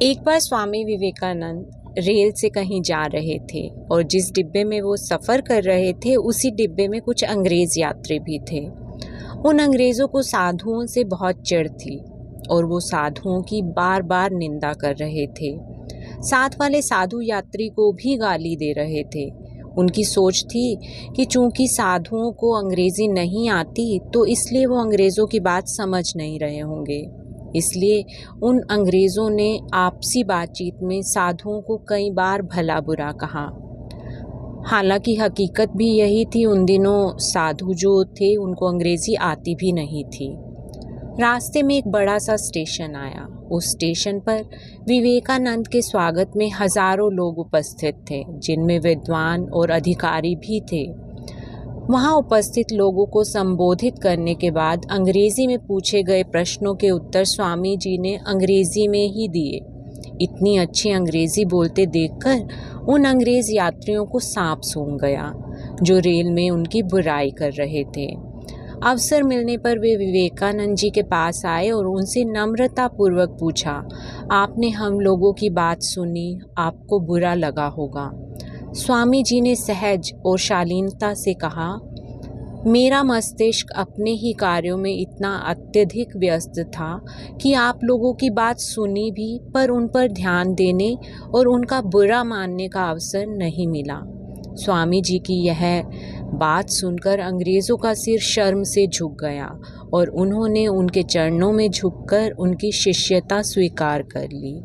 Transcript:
एक बार स्वामी विवेकानंद रेल से कहीं जा रहे थे और जिस डिब्बे में वो सफ़र कर रहे थे उसी डिब्बे में कुछ अंग्रेज़ यात्री भी थे। उन अंग्रेज़ों को साधुओं से बहुत चिढ़ थी और वो साधुओं की बार बार निंदा कर रहे थे। साथ वाले साधु यात्री को भी गाली दे रहे थे। उनकी सोच थी कि चूंकि साधुओं को अंग्रेज़ी नहीं आती तो इसलिए वो अंग्रेज़ों की बात समझ नहीं रहे होंगे। इसलिए उन अंग्रेज़ों ने आपसी बातचीत में साधुओं को कई बार भला बुरा कहा। हालांकि हकीकत भी यही थी, उन दिनों साधु जो थे उनको अंग्रेज़ी आती भी नहीं थी। रास्ते में एक बड़ा सा स्टेशन आया। उस स्टेशन पर विवेकानंद के स्वागत में हज़ारों लोग उपस्थित थे, जिनमें विद्वान और अधिकारी भी थे। वहाँ उपस्थित लोगों को संबोधित करने के बाद अंग्रेज़ी में पूछे गए प्रश्नों के उत्तर स्वामी जी ने अंग्रेज़ी में ही दिए। इतनी अच्छी अंग्रेज़ी बोलते देखकर उन अंग्रेज़ यात्रियों को सांप सूंघ गया, जो रेल में उनकी बुराई कर रहे थे। अवसर मिलने पर वे विवेकानंद जी के पास आए और उनसे नम्रतापूर्वक पूछा, आपने हम लोगों की बात सुनी, आपको बुरा लगा होगा। स्वामी जी ने सहज और शालीनता से कहा, मेरा मस्तिष्क अपने ही कार्यों में इतना अत्यधिक व्यस्त था कि आप लोगों की बात सुनी भी, पर उन पर ध्यान देने और उनका बुरा मानने का अवसर नहीं मिला। स्वामी जी की यह बात सुनकर अंग्रेज़ों का सिर शर्म से झुक गया और उन्होंने उनके चरणों में झुककर उनकी शिष्यता स्वीकार कर ली।